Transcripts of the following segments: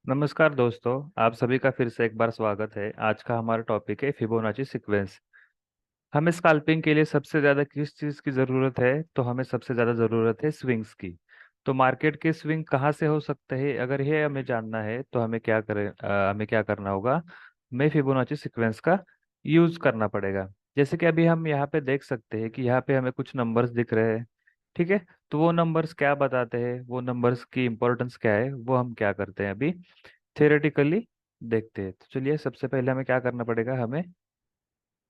नमस्कार दोस्तों। आप सभी का फिर से एक बार स्वागत है। आज का हमारा टॉपिक है फिबोनाची सीक्वेंस। हमें स्काल्पिंग के लिए सबसे ज़्यादा किस चीज़ की ज़रूरत है? तो हमें सबसे ज़्यादा ज़रूरत है स्विंग्स की। तो मार्केट के स्विंग कहाँ से हो सकते हैं, अगर ये हमें जानना है तो हमें क्या करना होगा? हमें फिबोनाची सीक्वेंस का यूज़ करना पड़ेगा। जैसे कि अभी हम यहाँ पे देख सकते हैं कि यहाँ पे हमें कुछ नंबर्स दिख रहे हैं। ठीक है। तो वो नंबर्स क्या बताते हैं, वो नंबर्स की इंपॉर्टेंस क्या है, वो हम क्या करते हैं अभी थियोरेटिकली देखते हैं। तो चलिए, सबसे पहले हमें क्या करना पड़ेगा, हमें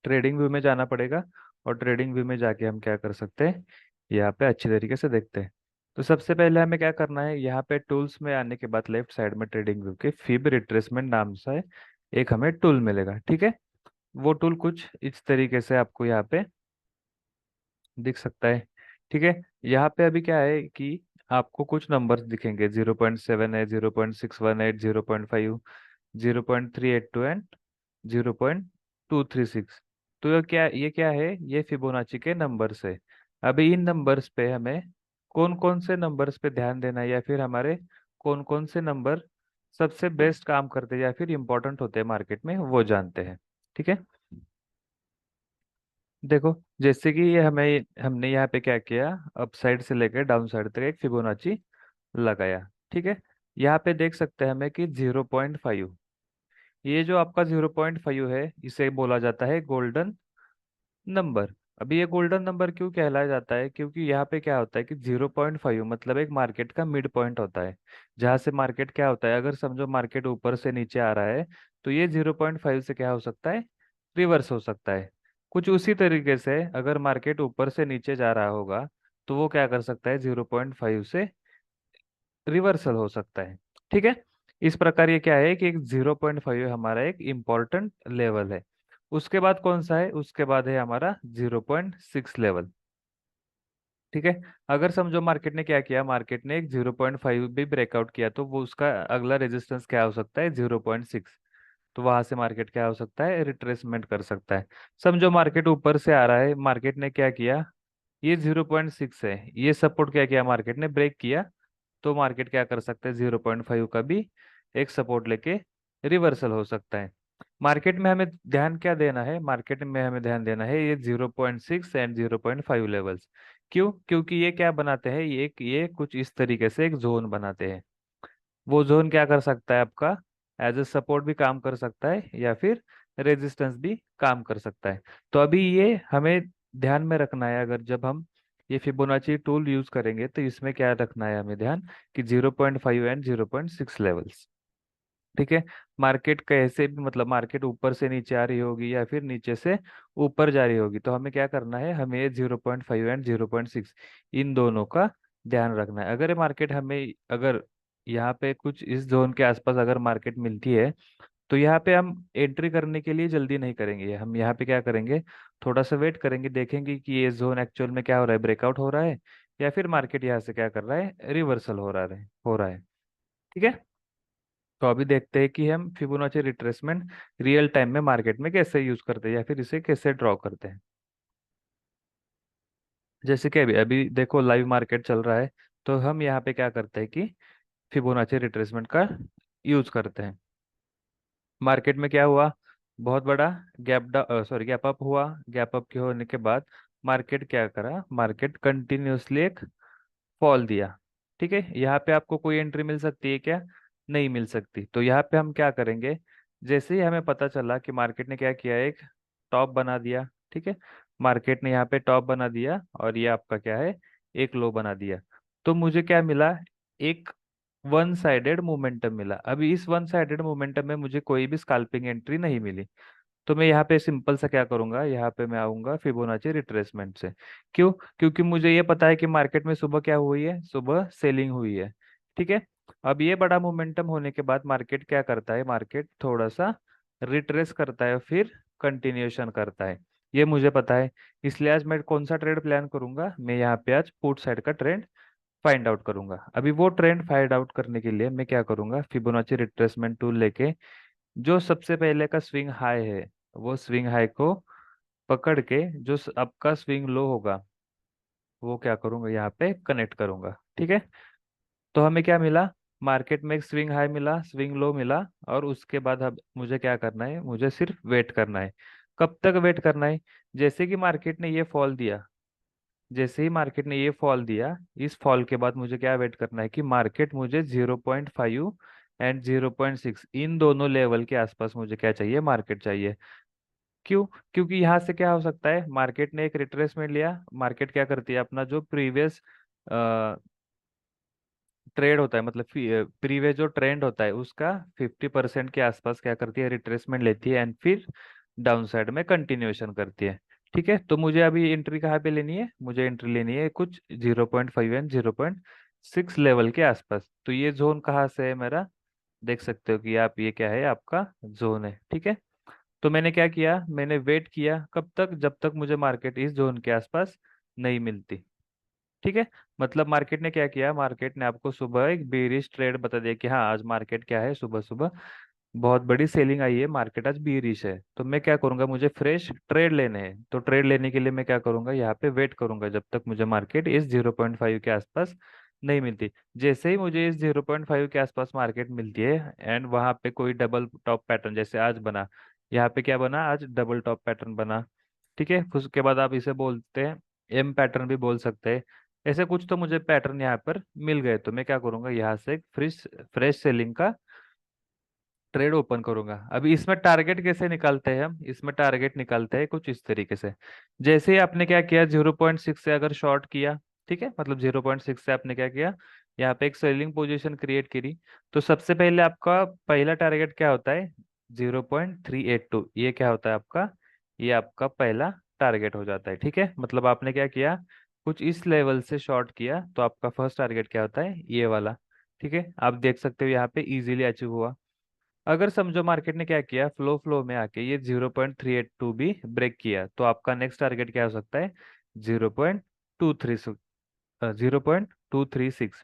ट्रेडिंग व्यू में जाना पड़ेगा। और ट्रेडिंग व्यू में जाके हम क्या कर सकते हैं, यहाँ पे अच्छी तरीके से देखते हैं। तो सबसे पहले हमें क्या करना है, यहाँ पे टूल्स में आने के बाद लेफ्ट साइड में ट्रेडिंग व्यू के फिब रिट्रेसमेंट नाम से एक हमें टूल मिलेगा। ठीक है। वो टूल कुछ इस तरीके से आपको यहाँ पे दिख सकता है। ठीक है। यहाँ पे अभी क्या है कि आपको कुछ नंबर्स दिखेंगे, 0.78, 0.618, 0.5, 0.382 एंड 0.236। तो ये क्या है, ये फिबोनाची के नंबर्स है। अभी इन नंबर्स पे हमें कौन कौन से नंबर्स पे ध्यान देना है, या फिर हमारे कौन कौन से नंबर सबसे बेस्ट काम करते हैं या फिर इंपॉर्टेंट होते हैं मार्केट में, वो जानते हैं। ठीक है। देखो, जैसे कि ये हमें हमने यहाँ पे क्या किया, अप साइड से लेकर डाउन साइड तक एक फिबोनाची लगाया। ठीक है। यहाँ पे देख सकते हैं हमें कि 0.5, ये जो आपका 0.5 है, इसे बोला जाता है गोल्डन नंबर। अभी ये गोल्डन नंबर क्यों कहलाया जाता है? क्योंकि यहाँ पे क्या होता है कि 0.5 मतलब एक मार्केट का मिड पॉइंट होता है। जहाँ से मार्केट क्या होता है, अगर समझो मार्केट ऊपर से नीचे आ रहा है, तो ये 0.5 से क्या हो सकता है, रिवर्स हो सकता है। कुछ उसी तरीके से अगर मार्केट ऊपर से नीचे जा रहा होगा, तो वो क्या कर सकता है, 0.5 से रिवर्सल हो सकता है। ठीक है। इस प्रकार ये क्या है कि एक 0.5 हमारा एक इम्पोर्टेंट लेवल है। उसके बाद कौन सा है, उसके बाद है हमारा 0.6 लेवल। ठीक है। अगर समझो मार्केट ने क्या किया, मार्केट ने एक 0.5 भी ब्रेकआउट किया, तो वो उसका अगला रेजिस्टेंस क्या हो सकता है, 0.6। तो वहां से मार्केट क्या हो सकता है, रिट्रेसमेंट कर सकता है। समझो मार्केट ऊपर से आ रहा है, मार्केट ने क्या किया, ये 0.6 है, ये सपोर्ट क्या किया, मार्केट ने ब्रेक किया। तो मार्केट क्या कर सकता है, 0.5 का भी एक सपोर्ट लेके रिवर्सल हो सकता है। मार्केट में हमें ध्यान क्या देना है, मार्केट में हमें ध्यान देना है ये 0.6 एंड 0.5 लेवल्स। क्यों? क्योंकि ये क्या बनाते हैं, ये कुछ इस तरीके से एक जोन बनाते हैं। वो जोन क्या कर सकता है, आपका एज ए सपोर्ट भी काम कर सकता है, या फिर रेजिस्टेंस भी काम कर सकता है। तो अभी ये हमें ध्यान में रखना है, अगर जब हम ये फिबोनाची टूल यूज करेंगे तो इसमें क्या रखना है हमें ध्यान, कि 0.5 एंड 0.6 लेवल्स। ठीक है। मार्केट कैसे भी, मतलब मार्केट ऊपर से नीचे आ रही होगी या फिर नीचे से ऊपर जा रही होगी, तो हमें क्या करना है, हमें 0.5 एंड 0.6 इन दोनों का ध्यान रखना है। अगर मार्केट हमें, अगर यहाँ पे कुछ इस जोन के आसपास अगर मार्केट मिलती है, तो यहाँ पे हम एंट्री करने के लिए जल्दी नहीं करेंगे। हम यहाँ पे क्या करेंगे, थोड़ा सा वेट करेंगे, देखेंगे कि ये जोन एक्चुअल में क्या हो रहा है, ब्रेकआउट हो रहा है, या फिर मार्केट यहाँ से क्या कर रहा है, रिवर्सल हो रहा है। ठीक है। तो अभी देखते हैं कि हम फिबोनाची रिट्रेसमेंट रियल टाइम में मार्केट में कैसे यूज करते हैं, या फिर इसे कैसे ड्रॉ करते हैं। जैसे कि अभी अभी देखो लाइव मार्केट चल रहा है, तो हम यहाँ पे क्या करते हैं कि फिबोनाची रिट्रेसमेंट का यूज करते हैं। मार्केट में क्या हुआ, बहुत बड़ा गैप अप हुआ। गैप अप के होने के बाद मार्केट क्या करा, मार्केट कंटिन्यूअसली एक फॉल दिया। ठीक है। यहाँ पे आपको कोई एंट्री मिल सकती है क्या? नहीं मिल सकती। तो यहाँ पे हम क्या करेंगे, जैसे ही हमें पता चला कि मार्केट ने क्या किया, एक टॉप बना दिया। ठीक है। मार्केट ने यहाँ पे टॉप बना दिया और ये आपका क्या है, एक लो बना दिया। तो मुझे क्या मिला, एक वन साइडेड मोमेंटम मिला। अभी इस वन साइडेड मोमेंटम में मुझे कोई भी स्कैल्पिंग एंट्री नहीं मिली। तो मैं यहाँ पे सिंपल सा क्या करूंगा, यहाँ पे मैं आऊंगा फिबोनाची रिट्रेसमेंट से। क्यों? क्योंकि मुझे ये पता है कि मार्केट में सुबह क्या हुई है, सुबह सेलिंग हुई है। ठीक है। अब ये बड़ा मोमेंटम होने के बाद मार्केट क्या करता है, मार्केट थोड़ा सा रिट्रेस करता है, फिर कंटिन्यूएशन करता है। ये मुझे पता है। इसलिए आज मैं कौन सा ट्रेड प्लान करूंगा, मैं यहाँ पे आज पुट साइड का ट्रेंड फाइंड आउट करूंगा। अभी वो ट्रेंड फाइंड आउट करने के लिए मैं क्या करूंगा, फिबोनाची रिट्रेसमेंट टूल लेके जो सबसे पहले का स्विंग हाई है, वो स्विंग हाई को पकड़ के जो आपका स्विंग लो होगा, वो क्या करूंगा, यहाँ पे कनेक्ट करूंगा। ठीक है। तो हमें क्या मिला, मार्केट में एक स्विंग हाई मिला, स्विंग लो मिला, और उसके बाद अब मुझे क्या करना है, मुझे सिर्फ वेट करना है। कब तक वेट करना है? जैसे कि मार्केट ने ये फॉल दिया, जैसे ही मार्केट ने ये फॉल दिया, इस फॉल के बाद मुझे क्या वेट करना है कि मार्केट मुझे 0.5 एंड 0.6 इन दोनों लेवल के आसपास मुझे क्या चाहिए, मार्केट चाहिए। क्यों? क्योंकि यहाँ से क्या हो सकता है, मार्केट ने एक रिट्रेसमेंट लिया, मार्केट क्या करती है, अपना जो प्रीवियस ट्रेड होता है, मतलब प्रीवियस जो ट्रेंड होता है उसका 50% के आसपास क्या करती है, रिट्रेसमेंट लेती है, एंड फिर डाउन साइड में कंटिन्यूएशन करती है। ठीक है, तो मुझे अभी एंट्री कहाँ पे लेनी है, मुझे एंट्री लेनी है कुछ 0.5 एंड 0.6 लेवल के आसपास। तो ये जोन कहाँ से है मेरा, देख सकते हो कि आप, ये क्या है, आपका जोन है। ठीक है, तो मैंने क्या किया, मैंने वेट किया कब तक, जब तक मुझे मार्केट इस जोन के आसपास नहीं मिलती। ठीक है, मतलब मार्केट ने क्या किया, मार्केट ने आपको सुबह एक बेरिश ट्रेड बता दिया कि हाँ आज मार्केट क्या है, सुबह सुबह बहुत बड़ी सेलिंग आई है, मार्केट आज बेरिश है। तो मैं क्या करूंगा, मुझे फ्रेश ट्रेड लेने हैं, तो ट्रेड लेने के लिए मैं क्या करूंगा, यहाँ पे वेट करूंगा जब तक मुझे मार्केट इस 0.5 के आसपास नहीं मिलती। जैसे ही मुझे इस 0.5 के आसपास मार्केट मिलती है, एंड वहां पे कोई डबल टॉप पैटर्न जैसे आज बना, यहाँ पे क्या बना, आज डबल टॉप पैटर्न बना। ठीक है, उसके बाद आप इसे बोलते हैं एम पैटर्न भी बोल सकते हैं। ऐसे कुछ तो मुझे पैटर्न यहाँ पर मिल गए, तो मैं क्या करूंगा, यहाँ से एक फ्रेश फ्रेश सेलिंग का ट्रेड ओपन करूंगा। अभी इसमें टारगेट कैसे निकालते हैं हम, इसमें टारगेट निकालते हैं कुछ इस तरीके से। जैसे ही आपने क्या किया, 0.6 से अगर शॉर्ट किया, ठीक है, मतलब 0.6 से आपने क्या किया, यहाँ पे एक सेलिंग पोजीशन क्रिएट करी, तो सबसे पहले आपका पहला टारगेट क्या होता है, 0.382, ये क्या होता है आपका, ये आपका पहला टारगेट हो जाता है। ठीक है, मतलब आपने क्या किया, कुछ इस लेवल से शॉर्ट किया, तो आपका फर्स्ट टारगेट क्या होता है, ये वाला। ठीक है, आप देख सकते हो यहाँ पे इजीली अचीव हुआ। अगर समझो मार्केट ने क्या किया, फ्लो फ्लो में आके ये 0.382 भी ब्रेक किया, तो आपका नेक्स्ट टारगेट क्या हो सकता है, 0.236।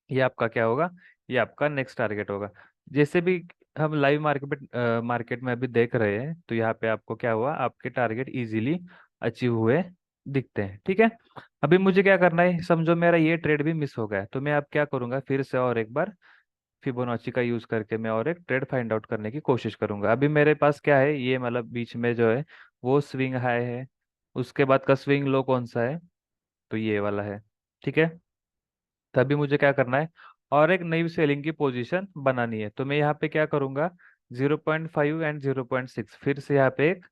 ये आपका क्या होगा, ये आपका नेक्स्ट टारगेट होगा। जैसे भी हम लाइव मार्केट में अभी देख रहे हैं, तो यहाँ पे आपको क्या हुआ, आपके टारगेट इजीली अचीव हुए दिखते हैं। ठीक है, अभी मुझे क्या करना है, समझो मेरा ये ट्रेड भी मिस हो गया, तो मैं अब क्या करूंगा, फिर से और एक बार फिबोनाची का यूज करके मैं और एक ट्रेड फाइंड आउट करने की कोशिश करूंगा। अभी मेरे पास क्या है, ये मतलब बीच में जो है वो स्विंग हाई है, उसके बाद का स्विंग लो कौन सा है, तो ये वाला है। ठीक है, तभी मुझे क्या करना है, और एक नई सेलिंग की पोजीशन बनानी है, तो मैं यहाँ पे क्या करूंगा, 0.5 एंड 0.6 फिर से यहाँ पे एक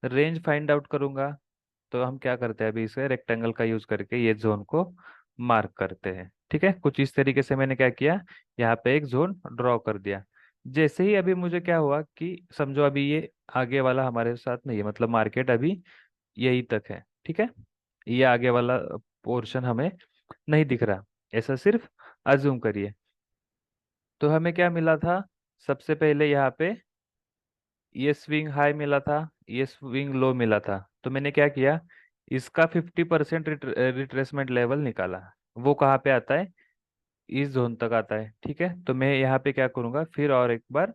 रेंज फाइंड आउट करूंगा। तो हम क्या करते हैं, अभी इसे रेक्टेंगल का यूज करके ये जोन को मार्क करते हैं। ठीक है, कुछ इस तरीके से मैंने क्या किया, यहाँ पे एक जोन ड्रॉ कर दिया। जैसे ही अभी मुझे क्या हुआ कि समझो अभी ये आगे वाला हमारे साथ नहीं है, मतलब मार्केट अभी यही तक है। ठीक है, ये आगे वाला पोर्शन हमें नहीं दिख रहा, ऐसा सिर्फ अज्यूम करिए। तो हमें क्या मिला था, सबसे पहले यहाँ पे ये स्विंग हाई मिला था, ये स्विंग लो मिला था, तो मैंने क्या किया, इसका 50% रिट्रेसमेंट लेवल निकाला। वो कहाँ पे आता है, इस जोन तक आता है। ठीक है, तो मैं यहाँ पे क्या करूंगा, फिर और एक बार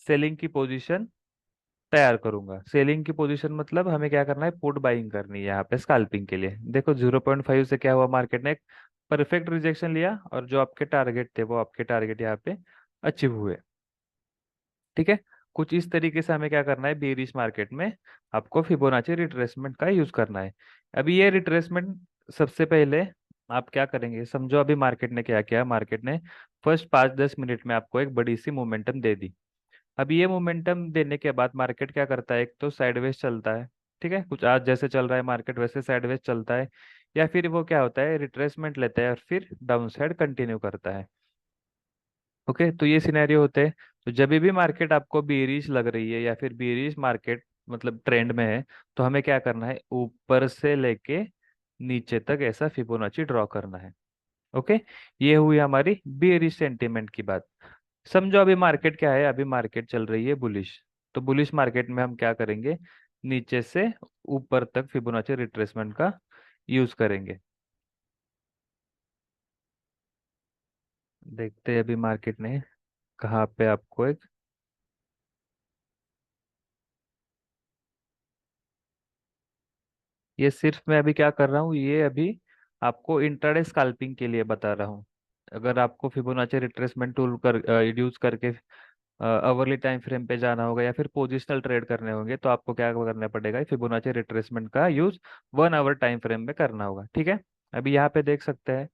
सेलिंग की पोजीशन तैयार करूंगा। सेलिंग की पोजीशन मतलब हमें क्या करना है, पुट बाइंग करनी है यहाँ पे स्कैल्पिंग के लिए। देखो 0.5 से क्या हुआ, मार्केट ने एक परफेक्ट रिजेक्शन लिया, और जो आपके टारगेट थे वो आपके टारगेट यहाँ पे अचीव हुए। ठीक है, कुछ इस तरीके से हमें क्या करना है, बेरिश मार्केट में आपको फिबोनाची रिट्रेसमेंट का यूज करना है। अभी ये रिट्रेसमेंट सबसे पहले आप क्या करेंगे, समझो अभी मार्केट ने क्या किया, मार्केट ने फर्स्ट 5-10 मिनट में आपको एक बड़ी सी मोमेंटम दे दी। अभी ये मोमेंटम देने के बाद मार्केट क्या करता है, एक तो साइडवेज चलता है। ठीक है, कुछ आज जैसे चल रहा है मार्केट वैसे साइडवेज चलता है, या फिर वो क्या होता है, रिट्रेसमेंट लेता है और फिर डाउन साइड कंटिन्यू करता है। ओके, तो ये सिनेरियो होते हैं। तो जब भी मार्केट आपको बेरिश लग रही है, या फिर बेरिश मार्केट मतलब ट्रेंड में है, तो हमें क्या करना है, ऊपर से लेके नीचे तक ऐसा फिबोनाची ड्रॉ करना है। ओके, ये हुई हमारी बेरिश सेंटीमेंट की बात। समझो अभी मार्केट क्या है, अभी मार्केट चल रही है बुलिश, तो बुलिश मार्केट में हम क्या करेंगे, नीचे से ऊपर तक फिबोनाची रिट्रेसमेंट का यूज करेंगे। देखते हैं अभी मार्केट ने कहाँ पे आपको एक, ये सिर्फ मैं अभी क्या कर रहा हूँ, ये अभी आपको इंट्राडे स्कैल्पिंग के लिए बता रहा हूँ। अगर आपको फिबोनाची रिट्रेसमेंट टूल कर यूज करके अवरली टाइम फ्रेम पे जाना होगा या फिर पोजिशनल ट्रेड करने होंगे, तो आपको क्या करना पड़ेगा, फिबोनाची रिट्रेसमेंट का यूज 1 आवर टाइम फ्रेम में करना होगा। ठीक है, अभी यहाँ पे देख सकते हैं,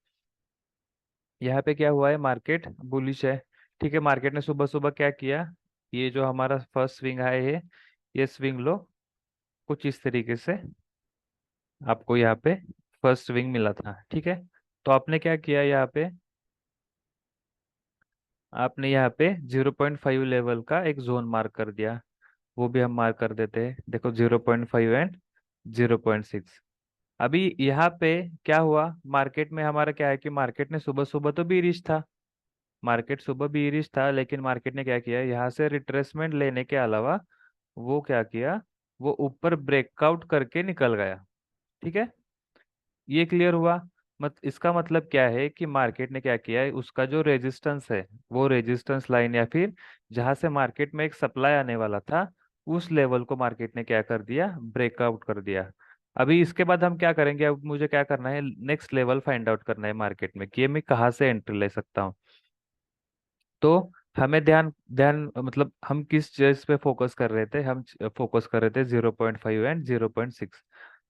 यहाँ पे क्या हुआ है, मार्केट बुलिश है। ठीक है, मार्केट ने सुबह सुबह क्या किया, ये जो हमारा फर्स्ट स्विंग हाई है, ये स्विंग लो कुछ इस तरीके से आपको यहाँ पे फर्स्ट स्विंग मिला था। ठीक है, तो आपने क्या किया यहाँ पे, आपने यहाँ पे 0.5 लेवल का एक जोन मार्क कर दिया। वो भी हम मार्क कर देते हैं, देखो 0.5 एंड 0.6। अभी यहाँ पे क्या हुआ, मार्केट में हमारा क्या है कि मार्केट ने सुबह सुबह तो बीरिश था, मार्केट सुबह बीरिश था, लेकिन मार्केट ने क्या किया, यहाँ से रिट्रेसमेंट लेने के अलावा वो क्या किया, वो ऊपर ब्रेकआउट करके निकल गया। ठीक है, ये क्लियर हुआ। इसका मतलब क्या है कि मार्केट ने क्या किया है, उसका जो रेजिस्टेंस है, वो रेजिस्टेंस लाइन या फिर जहां से मार्केट में एक सप्लाई आने वाला था, उस लेवल को मार्केट ने क्या कर दिया, ब्रेकआउट कर दिया। अभी इसके बाद हम क्या करेंगे, अब मुझे क्या करना है, नेक्स्ट लेवल फाइंड आउट करना है मार्केट में कि मैं कहाँ से एंट्री ले सकता हूँ। तो हमें ध्यान ध्यान मतलब हम किस चीज पे फोकस कर रहे थे, हम फोकस कर रहे थे 0.5 एंड 0.6।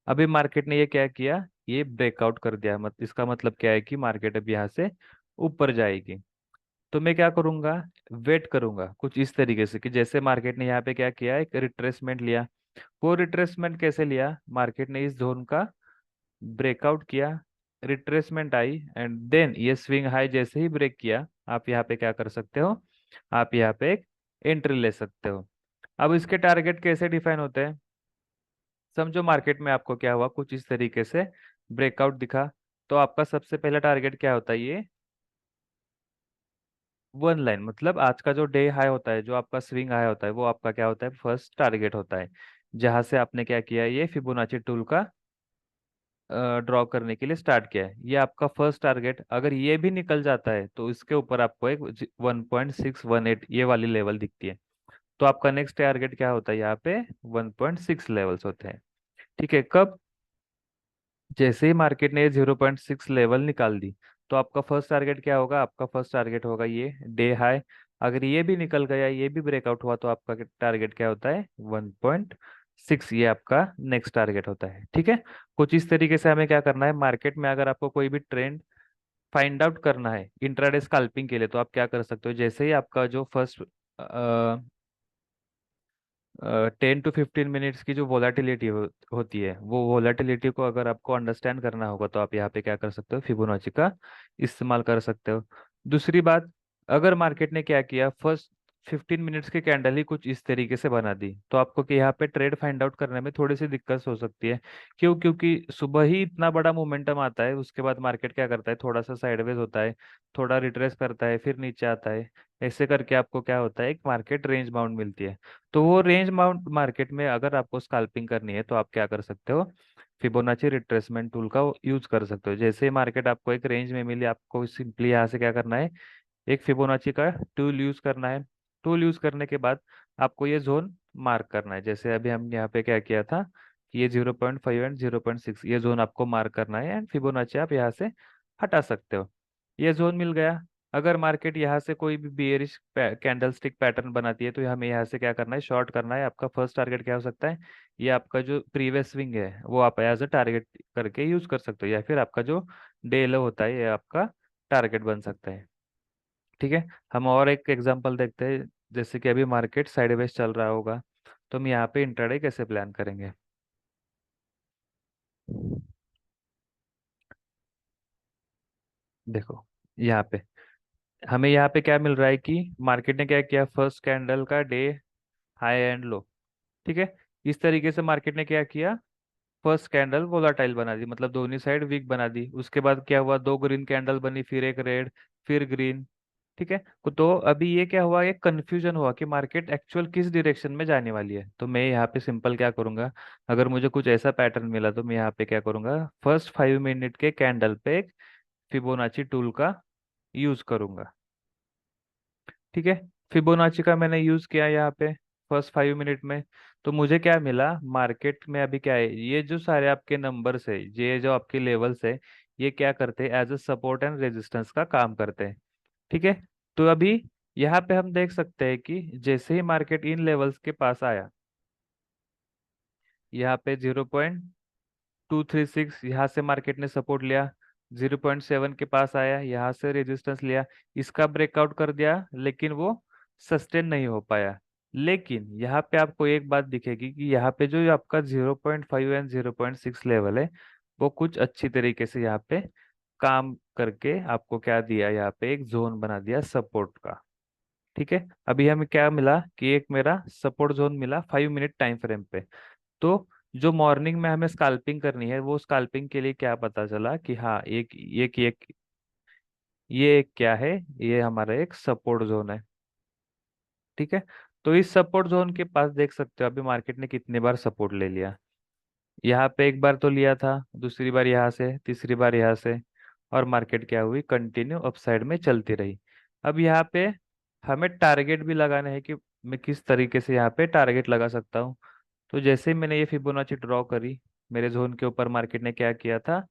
अभी मार्केट ने ये क्या किया, ये ब्रेकआउट कर दिया, इसका मतलब क्या है कि मार्केट अब यहाँ से ऊपर जाएगी। तो मैं क्या करूंगा, वेट करूंगा कुछ इस तरीके से कि जैसे मार्केट ने यहाँ पे क्या किया, एक रिट्रेसमेंट लिया। वो रिट्रेसमेंट कैसे लिया, मार्केट ने इस जोन का ब्रेकआउट किया, रिट्रेसमेंट आई एंड देन ये स्विंग हाई जैसे ही ब्रेक किया, आप यहाँ पे क्या कर सकते हो, आप यहाँ पे एक एंट्री ले सकते हो। अब इसके टारगेट कैसे डिफाइन होते हैं, समझो मार्केट में आपको क्या हुआ, कुछ इस तरीके से ब्रेकआउट दिखा, तो आपका सबसे पहला टारगेट क्या होता है, ये वन लाइन, मतलब आज का जो डे हाई होता है, जो आपका स्विंग हाई होता है, वो आपका क्या होता है, फर्स्ट टारगेट होता है, जहां से आपने क्या किया, ये फिबोनाची टूल का ड्रॉ करने के लिए स्टार्ट किया है। ये आपका फर्स्ट टारगेट, अगर ये भी निकल जाता है तो इसके ऊपर आपको एक 1.618 ये वाली लेवल दिखती है। तो आपका नेक्स्ट टारगेट क्या होता है, यहाँ पे 1.6 लेवल्स होते हैं। ठीक है, कब, जैसे ही मार्केट ने 0.6 लेवल निकाल दी, तो आपका फर्स्ट टारगेट क्या होगा, आपका फर्स्ट टारगेट होगा ये डे हाई। अगर ये भी निकल गया, ये भी ब्रेकआउट हुआ, तो आपका टारगेट क्या होता है, 1.6, ये आपका नेक्स्ट टारगेट होता है। ठीक है, कुछ इस तरीके से हमें क्या करना है, मार्केट में अगर आपको कोई भी ट्रेंड फाइंड आउट करना है इंट्राडे स्कैल्पिंग के लिए, तो आप क्या कर सकते हो, जैसे ही आपका जो फर्स्ट 10 to 15 मिनट्स की जो वोलाटिलिटी होती है, वो वोलाटिलिटी को अगर आपको अंडरस्टैंड करना होगा, तो आप यहाँ पे क्या कर सकते हो, फिबोनाची का इस्तेमाल कर सकते हो। दूसरी बात, अगर मार्केट ने क्या किया, फर्स्ट 15 मिनट्स की कैंडल ही कुछ इस तरीके से बना दी, तो आपको कि यहाँ पे ट्रेड फाइंड आउट करने में थोड़ी सी दिक्कत हो सकती है। क्यों, क्योंकि सुबह ही इतना बड़ा मोमेंटम आता है, उसके बाद मार्केट क्या करता है, थोड़ा सा साइडवेज होता है, थोड़ा रिट्रेस करता है, फिर नीचे आता है, ऐसे करके आपको क्या होता है, एक मार्केट रेंज बाउंड मिलती है। तो वो रेंज बाउंड मार्केट में अगर आपको स्कैल्पिंग करनी है, तो आप क्या कर सकते हो, फिबोनाची रिट्रेसमेंट टूल का यूज कर सकते हो। जैसे ही मार्केट आपको एक रेंज में मिली, आपको सिंपली यहाँ से क्या करना है, एक फिबोनाची का टूल यूज करना है। टूल यूज करने के बाद आपको ये जोन मार्क करना है, जैसे अभी हम यहाँ पे क्या किया था कि ये 0.5 एंड 0.6 ये जोन आपको मार्क करना है, एंड फिबोनाची आप यहाँ से हटा सकते हो। ये जोन मिल गया। अगर मार्केट यहाँ से कोई भी बियरिश कैंडलस्टिक पैटर्न बनाती है, तो हमें यहाँ से क्या करना है, शॉर्ट करना है। आपका फर्स्ट टारगेट क्या हो सकता है, ये आपका जो प्रीवियस स्विंग है, वो आप एज अ टारगेट करके यूज कर सकते हो, या फिर आपका जो डे लो होता है, ये आपका टारगेट बन सकता है। ठीक है, हम और एक एग्जांपल देखते हैं, जैसे कि अभी मार्केट साइडवेज चल रहा होगा, तो हम यहाँ पे इंट्राडे कैसे प्लान करेंगे। देखो यहाँ पे हमें यहाँ पे क्या मिल रहा है कि मार्केट ने क्या किया, फर्स्ट कैंडल का डे हाई एंड लो। ठीक है, इस तरीके से मार्केट ने क्या किया, फर्स्ट कैंडल वोलाटाइल बना दी, मतलब दोनों साइड वीक बना दी। उसके बाद क्या हुआ, दो ग्रीन कैंडल बनी, फिर एक रेड, फिर ग्रीन। ठीक है, तो अभी ये क्या हुआ, एक कंफ्यूजन हुआ कि मार्केट एक्चुअल किस डायरेक्शन में जाने वाली है। तो मैं यहाँ पे सिंपल क्या करूंगा, अगर मुझे कुछ ऐसा पैटर्न मिला, तो मैं यहाँ पे क्या करूंगा, फर्स्ट 5 मिनट के कैंडल पे एक फिबोनाची टूल का यूज करूंगा। ठीक है, फिबोनाची का मैंने यूज किया यहाँ पे फर्स्ट 5 मिनट में। तो मुझे क्या मिला, मार्केट में अभी क्या है, ये जो सारे आपके नंबर्स है, ये जो आपके लेवल्स है, ये क्या करते हैं, as a support and resistance का काम करते हैं। ठीक है। तो अभी यहाँ पे हम देख सकते हैं कि जैसे ही मार्केट इन लेवल्स के पास आया, यहाँ पे 0.236 यहाँ से मार्केट ने सपोर्ट लिया, 0.7 के पास आया, यहाँ से रेजिस्टेंस लिया, इसका ब्रेकआउट कर दिया, लेकिन वो सस्टेन नहीं हो पाया। लेकिन यहाँ पे आपको एक बात दिखेगी कि यहाँ पे जो आपका 0.5 एंड 0.6 लेवल है, वो कुछ अच्छी तरीके से यहाँ पे काम करके आपको क्या दिया, यहाँ पे एक जोन बना दिया सपोर्ट का। ठीक है। अभी हमें क्या मिला कि एक मेरा सपोर्ट जोन मिला 5 मिनट टाइम फ्रेम पे। तो जो मॉर्निंग में हमें स्काल्पिंग करनी है, वो स्काल्पिंग के लिए क्या पता चला कि हाँ, ये एक क्या है, ये हमारा एक सपोर्ट जोन है। ठीक है। तो इस सपोर्ट जोन के पास देख सकते हो अभी मार्केट ने कितने बार सपोर्ट ले लिया। यहाँ पे एक बार तो लिया था, दूसरी बार यहाँ से, तीसरी बार यहाँ से, और मार्केट क्या हुई, कंटिन्यू अपसाइड में चलती रही। अब यहाँ पे हमें टारगेट भी लगाना है कि मैं किस तरीके से यहाँ पे टारगेट लगा सकता हूँ। तो जैसे ही मैंने ये फिबोनाची ड्रॉ करी, मेरे जोन के ऊपर मार्केट ने क्या किया था,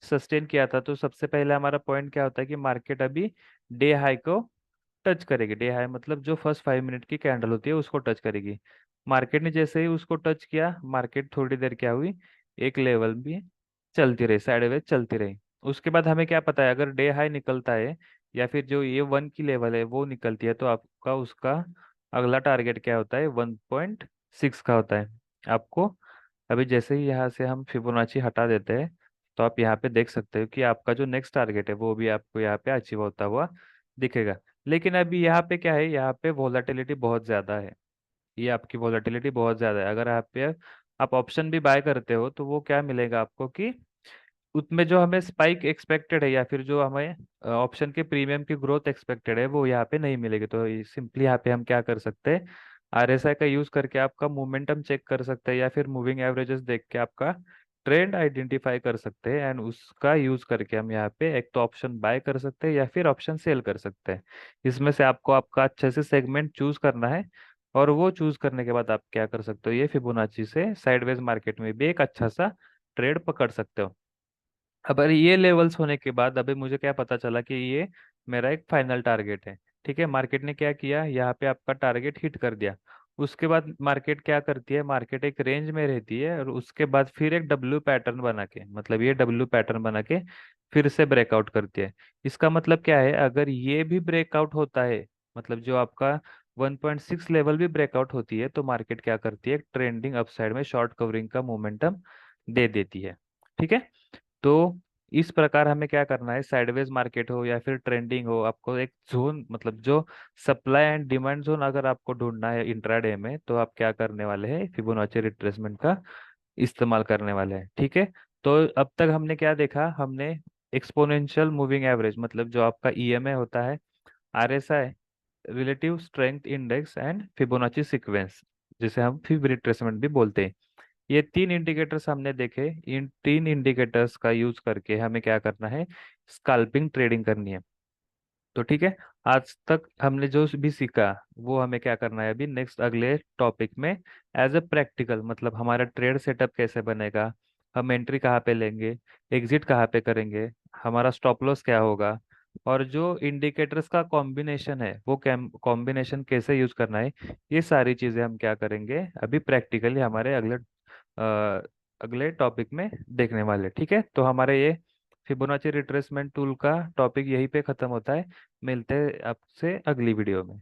सस्टेन किया था। तो सबसे पहले हमारा पॉइंट क्या होता है कि मार्केट अभी डे हाई को टच करेगी। डे हाई मतलब जो फर्स्ट 5 मिनट की कैंडल होती है उसको टच करेगी। मार्केट ने जैसे ही उसको टच किया, मार्केट थोड़ी देर क्या हुई, एक लेवल भी चलती रही, साइडवेज चलती रही। उसके बाद हमें क्या पता है, अगर डे हाई निकलता है या फिर जो ये 1 की लेवल है वो निकलती है, तो आपका उसका अगला टारगेट क्या होता है, 1.6 का होता है आपको। अभी जैसे ही यहाँ से हम फिबोनाची हटा देते हैं, तो आप यहाँ पे देख सकते हो कि आपका जो नेक्स्ट टारगेट है वो भी आपको यहाँ पे अचीव होता हुआ दिखेगा। लेकिन अभी यहाँ पे क्या है, यहाँ पे वोलेटिलिटी बहुत ज़्यादा है। ये आपकी वोलेटिलिटी बहुत ज़्यादा है। अगर आप पे आप ऑप्शन भी बाय करते हो, तो वो क्या मिलेगा आपको कि उसमें जो हमें स्पाइक एक्सपेक्टेड है या फिर जो हमें ऑप्शन के प्रीमियम की ग्रोथ एक्सपेक्टेड है, वो यहाँ पे नहीं मिलेगी। तो सिंपली यहाँ पे हम क्या कर सकते हैं, आरएसआई का यूज करके आपका मोमेंटम चेक कर सकते हैं, या फिर मूविंग एवरेजेस देख के आपका ट्रेंड आइडेंटिफाई कर सकते हैं, एंड उसका यूज करके हम यहाँ पे एक तो ऑप्शन बाय कर सकते हैं या फिर ऑप्शन सेल कर सकते हैं। इसमें से आपको आपका अच्छे से सेगमेंट चूज करना है, और वो चूज करने के बाद आप क्या कर सकते हो, ये फिबोनाची से साइडवेज मार्केट में भी एक अच्छा सा ट्रेड पकड़ सकते हो। अब अरे ये लेवल्स होने के बाद अभी मुझे क्या पता चला कि ये मेरा एक फाइनल टारगेट है। ठीक है। मार्केट ने क्या किया, यहाँ पे आपका टारगेट हिट कर दिया। उसके बाद मार्केट क्या करती है, मार्केट एक रेंज में रहती है, और उसके बाद फिर एक डब्ल्यू पैटर्न बना के, मतलब ये डब्ल्यू पैटर्न बना के फिर से ब्रेकआउट करती है। इसका मतलब क्या है, अगर ये भी ब्रेकआउट होता है, मतलब जो आपका 1.6 लेवल भी ब्रेकआउट होती है, तो मार्केट क्या करती है, ट्रेंडिंग अपसाइड में शॉर्ट कवरिंग का मोमेंटम दे देती है। ठीक है। तो इस प्रकार हमें क्या करना है, साइडवेज मार्केट हो या फिर ट्रेंडिंग हो, आपको एक जोन, मतलब जो सप्लाई एंड डिमांड जोन अगर आपको ढूंढना है इंट्राडे में, तो आप क्या करने वाले हैं, फिबोनाची रिट्रेसमेंट का इस्तेमाल करने वाले हैं। ठीक है। तो अब तक हमने क्या देखा, हमने एक्सपोनेंशियल मूविंग एवरेज, मतलब जो आपका ईएमए होता है, RSI, relative strength index, and Fibonacci sequence, जिसे हम फिब रिट्रेसमेंट भी बोलते हैं। ये तीन इंडिकेटर्स हमने देखे। इन तीन इंडिकेटर्स का यूज करके हमें क्या करना है, स्कैल्पिंग ट्रेडिंग करनी है। तो ठीक है। आज तक हमने जो भी सीखा, वो हमें क्या करना है अभी नेक्स्ट अगले टॉपिक में, एज ए प्रैक्टिकल, मतलब हमारा ट्रेड सेटअप कैसे बनेगा, हम एंट्री कहाँ पे लेंगे, एग्जिट कहाँ पे करेंगे, हमारा स्टॉप लॉस क्या होगा, और जो इंडिकेटर्स का कॉम्बिनेशन है वो कॉम्बिनेशन कैसे यूज करना है, ये सारी चीजें हम क्या करेंगे अभी प्रैक्टिकली हमारे अगले टॉपिक में देखने वाले। ठीक है। तो हमारे ये फिबोनाची रिट्रेसमेंट टूल का टॉपिक यहीं पे खत्म होता है। मिलते हैं आपसे अगली वीडियो में।